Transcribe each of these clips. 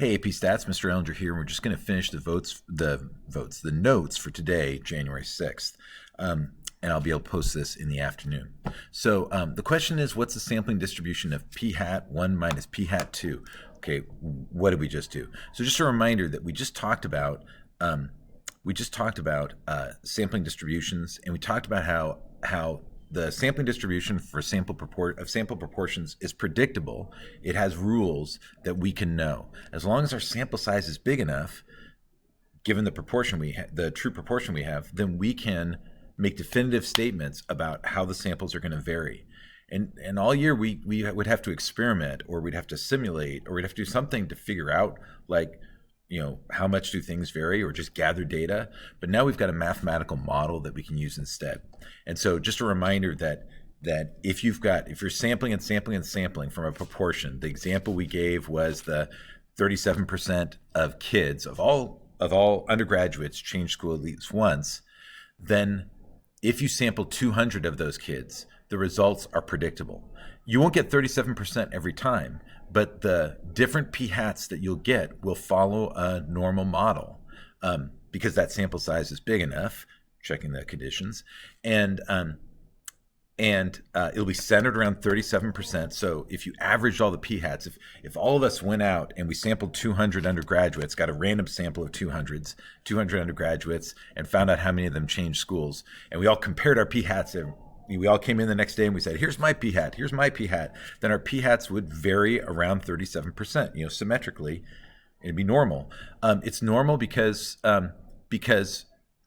Hey, AP Stats, Mr. Ellinger here. We're just going to finish the notes for today, January 6th. And I'll be able to post this in the afternoon. So the question is, what's the sampling distribution of p hat 1 minus p hat 2? Okay, what did we just do? So just a reminder that we just talked about sampling distributions, and we talked about how the sampling distribution for sample proportions is predictable. It has rules that we can know. As long as our sample size is big enough, given the proportion the true proportion we have, then we can make definitive statements about how the samples are going to vary. And all year we would have to experiment, or we'd have to simulate, or we'd have to do something to figure out, like, how much do things vary, or just gather data. But now we've got a mathematical model that we can use instead. And so just a reminder that if you're sampling and sampling and sampling from a proportion, the example we gave was the 37% of kids of all undergraduates change school at least once. Then if you sample 200 of those kids, the results are predictable. You won't get 37% every time, but the different p hats that you'll get will follow a normal model, because that sample size is big enough, checking the conditions, and it'll be centered around 37%. So if you averaged all the p hats, if all of us went out and we sampled 200 undergraduates, got a random sample of 200 undergraduates, and found out how many of them changed schools, and we all compared our p hats, and we all came in the next day and we said, here's my p hat, here's my p hat, then our p hats would vary around 37%, symmetrically. It'd be normal. It's normal because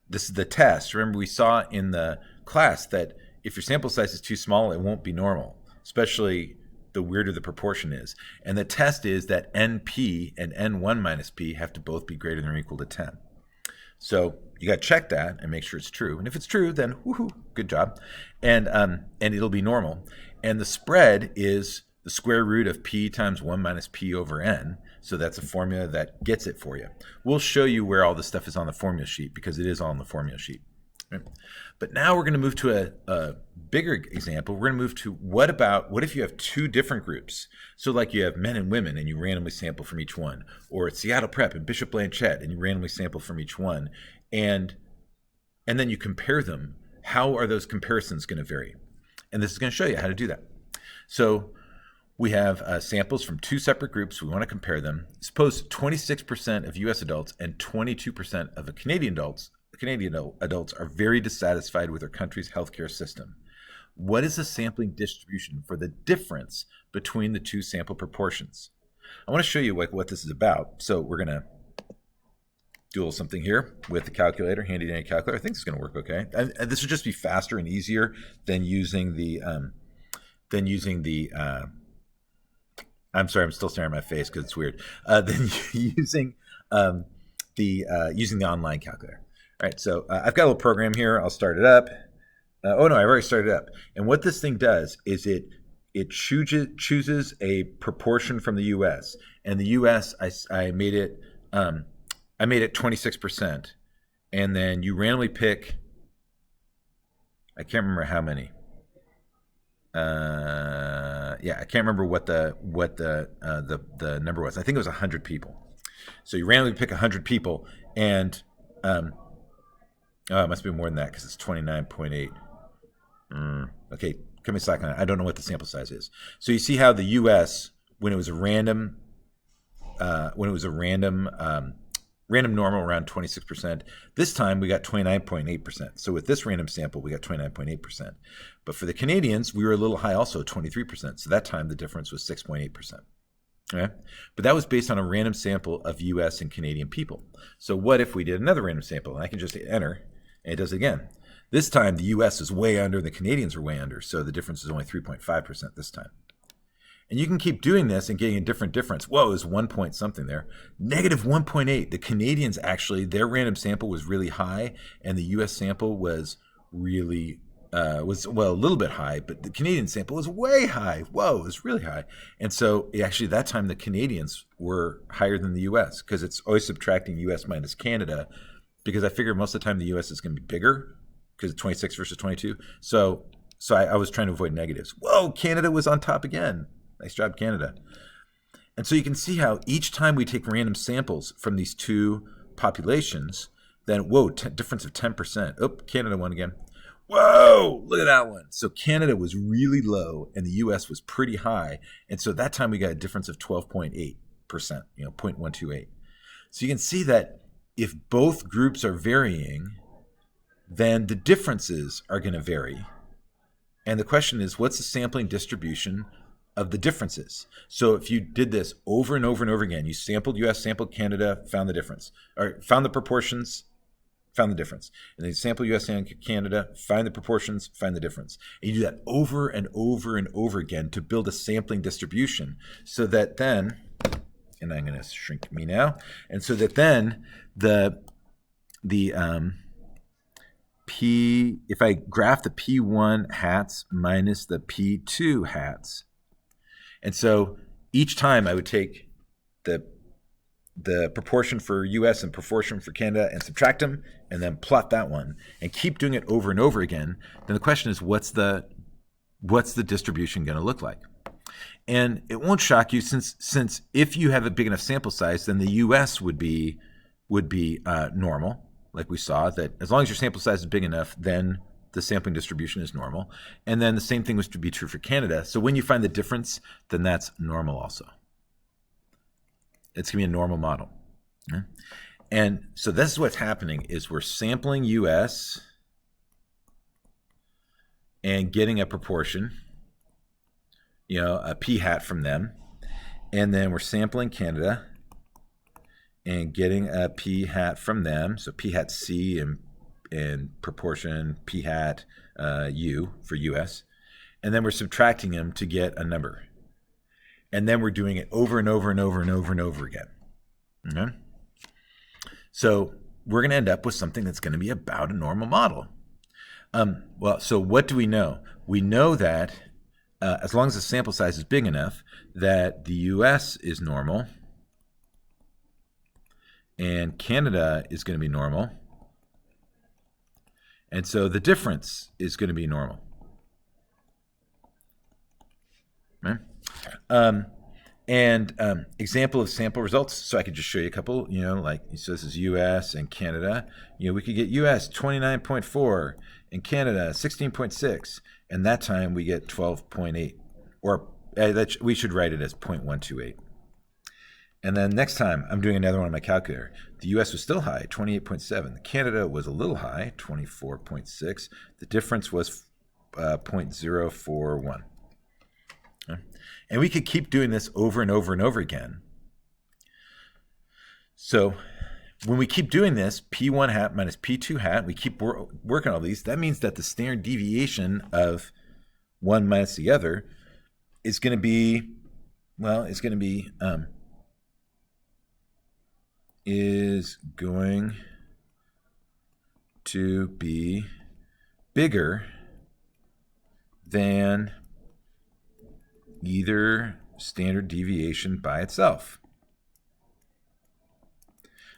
this is the test. Remember, we saw in the class that if your sample size is too small, it won't be normal, especially the weirder the proportion is. And the test is that NP and N1 minus P have to both be greater than or equal to 10. So you got to check that and make sure it's true. And if it's true, then woohoo, good job. And it'll be normal. And the spread is the square root of P times 1 minus P over N. So that's a formula that gets it for you. We'll show you where all this stuff is on the formula sheet, because it is all on the formula sheet. But now we're going to move to a bigger example. We're going to move to what if you have two different groups? So like you have men and women, and you randomly sample from each one, or it's Seattle Prep and Bishop Blanchette, and you randomly sample from each one, and then you compare them. How are those comparisons going to vary? And this is going to show you how to do that. So we have samples from two separate groups. We want to compare them. Suppose 26% of U.S. adults and 22% of Canadian adults are very dissatisfied with their country's healthcare system. What is the sampling distribution for the difference between the two sample proportions? I want to show you what this is about. So we're going to do a little something here with the calculator, handy dandy calculator. I think this is going to work okay. And this would just be faster and easier than using the I'm sorry, I'm still staring at my face because it's weird. Than using the online calculator. All right, so I've got a little program here. I'll start it up. Oh no, I've already started it up. And what this thing does is it chooses a proportion from the U.S. And the U.S. I made it 26%, and then you randomly pick. I can't remember how many. Yeah, I can't remember what the number was. I think it was 100 people. So you randomly pick 100 people, and it must be more than that because it's 29.8. Okay, cut me slack on it. I don't know what the sample size is. So you see how the U.S. when it was a random normal around 26%. This time we got 29.8%. So with this random sample, we got 29.8%. But for the Canadians, we were a little high also, 23%. So that time the difference was 6.8%. Okay? But that was based on a random sample of U.S. and Canadian people. So what if we did another random sample? And I can just hit enter, and it does it again. This time the U.S. is way under, the Canadians are way under. So the difference is only 3.5% this time. And you can keep doing this and getting a different difference. Whoa, it was 1 point something there. Negative 1.8. The Canadians actually, their random sample was really high, and the U.S. sample was really, a little bit high, but the Canadian sample was way high. Whoa, it was really high. And so actually that time the Canadians were higher than the U.S. because it's always subtracting U.S. minus Canada, because I figure most of the time the U.S. is going to be bigger because it's 26 versus 22. So I was trying to avoid negatives. Whoa, Canada was on top again. Nice job, Canada. And so you can see how each time we take random samples from these two populations, then, whoa, difference of 10%. Oh, Canada won again. Whoa, look at that one. So Canada was really low and the US was pretty high. And so at that time we got a difference of 12.8%, 0.128. So you can see that if both groups are varying, then the differences are going to vary. And the question is, what's the sampling distribution of the differences? So if you did this over and over and over again, you sampled US, sampled Canada, found the difference, or found the proportions, found the difference. And then you sample US and Canada, find the proportions, find the difference. And you do that over and over and over again to build a sampling distribution so that then, and I'm going to shrink me now, and so that then the P, if I graph the P1 hats minus the P2 hats, and so each time I would take the proportion for US and proportion for Canada and subtract them and then plot that one and keep doing it over and over again, then the question is, what's the distribution going to look like? And it won't shock you since if you have a big enough sample size, then the US would be normal, like we saw, that as long as your sample size is big enough, then the sampling distribution is normal. And then the same thing was to be true for Canada. So when you find the difference, then that's normal also. It's going to be a normal model. Okay? And so this is what's happening is we're sampling US and getting a proportion, a p hat from them. And then we're sampling Canada and getting a p hat from them. So p hat C and proportion p hat U for US. And then we're subtracting them to get a number. And then we're doing it over and over and over and over and over again. Okay? So we're going to end up with something that's going to be about a normal model. So what do we know? We know that as long as the sample size is big enough, that the US is normal and Canada is going to be normal. And so the difference is going to be normal. Okay? Example of sample results. So I could just show you a couple, so this is US and Canada. We could get US 29.4 and Canada 16.6. And that time we get 12.8, or we should write it as 0.128. And then next time I'm doing another one on my calculator. The US was still high, 28.7. Canada was a little high, 24.6. The difference was 0.041. Okay. And we could keep doing this over and over and over again. So when we keep doing this, P1 hat minus P2 hat, we keep working all these, that means that the standard deviation of one minus the other is going to be, bigger than either standard deviation by itself.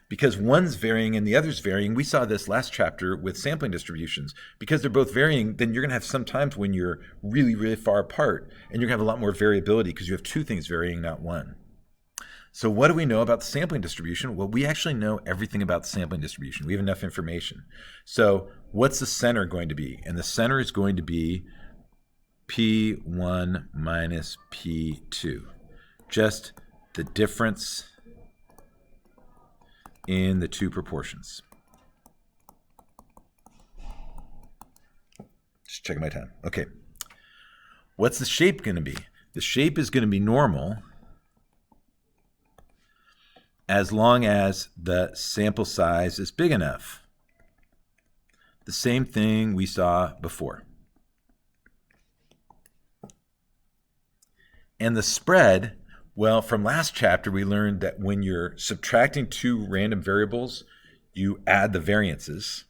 Because one's varying and the other's varying. We saw this last chapter with sampling distributions. Because they're both varying, then you're going to have some times when you're really, really far apart, and you're going to have a lot more variability because you have two things varying, not one. So what do we know about the sampling distribution? Well, we actually know everything about the sampling distribution. We have enough information. So what's the center going to be? And the center is going to be P1 minus P2. Just the difference in the two proportions. Just checking my time. Okay. What's the shape going to be? The shape is going to be normal as long as the sample size is big enough. The same thing we saw before. And the spread, well, from last chapter, we learned that when you're subtracting two random variables, you add the variances.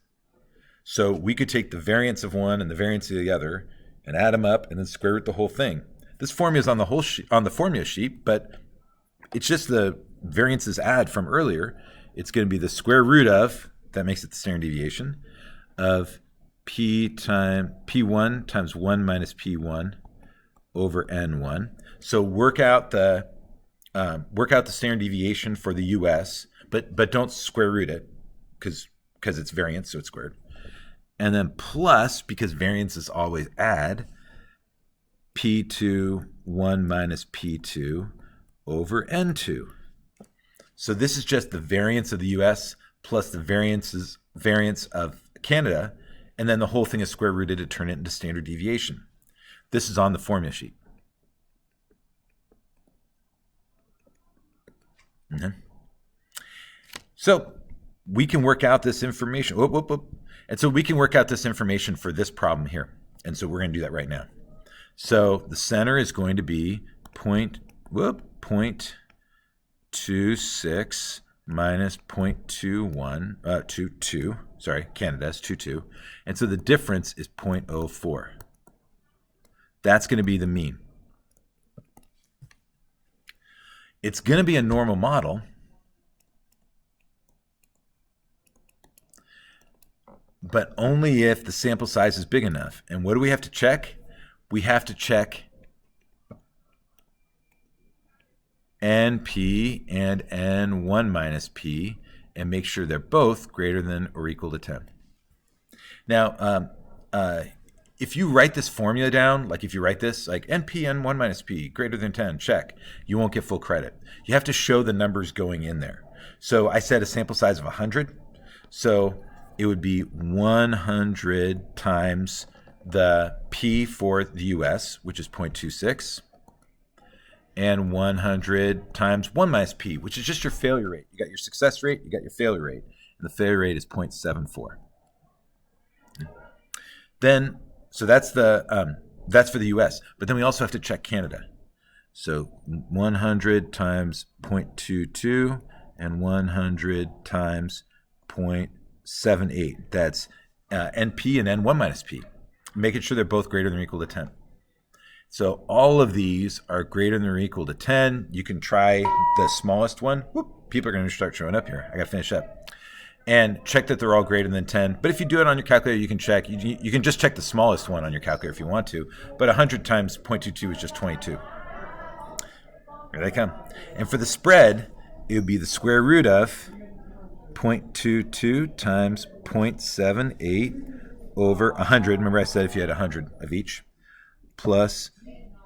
So we could take the variance of one and the variance of the other and add them up and then square root the whole thing. This formula is on the on the formula sheet, but it's just the variances add from earlier. It's going to be the square root of, that makes it the standard deviation, of P1 times 1 minus P1 over N1. So work out the work out the standard deviation for the US, but don't square root it because it's variance, so it's squared. And then plus, because variance is always add, P2 1 minus P2 over N2. So this is just the variance of the US plus the variance of Canada, and then the whole thing is square rooted to turn it into standard deviation. This is on the formula sheet. So we can work out this information. And so we can work out this information for this problem here. And so we're going to do that right now. So the center is going to be 0.26 minus 0.22. Sorry, Canada's 22. And so the difference is 0.04. That's going to be the mean. It's going to be a normal model, but only if the sample size is big enough. And what do we have to check? We have to check NP and N1 minus P and make sure they're both greater than or equal to 10. Now, if you write this formula down, like if you write this, like NP N1 minus P greater than 10, check, you won't get full credit. You have to show the numbers going in there. So I said a sample size of 100. So it would be 100 times the P for the US, which is 0.26, and 100 times 1 minus P, which is just your failure rate. You got your success rate, you got your failure rate, and the failure rate is 0.74. Then, so that's for the US, but then we also have to check Canada. So 100 times 0.22 and 100 times 0.78. That's NP and N1 minus P, making sure they're both greater than or equal to 10. So all of these are greater than or equal to 10. You can try the smallest one. Whoop, people are going to start showing up here. I got to finish up. And check that they're all greater than 10. But if you do it on your calculator, you can check. You can just check the smallest one on your calculator if you want to. But 100 times 0.22 is just 22. Here they come. And for the spread, it would be the square root of 0.22 times 0.78 over 100. Remember I said if you had 100 of each, plus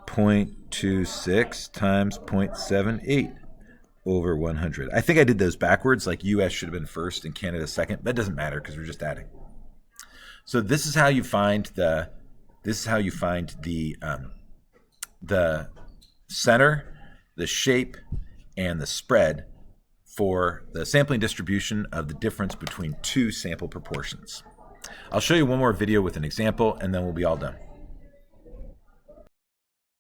0.26 times 0.78 over 100. I think I did those backwards, like US should have been first and Canada second, but it doesn't matter because we're just adding. So this is how you find the center, the shape, and the spread for the sampling distribution of the difference between two sample proportions. I'll show you one more video with an example, and then we'll be all done.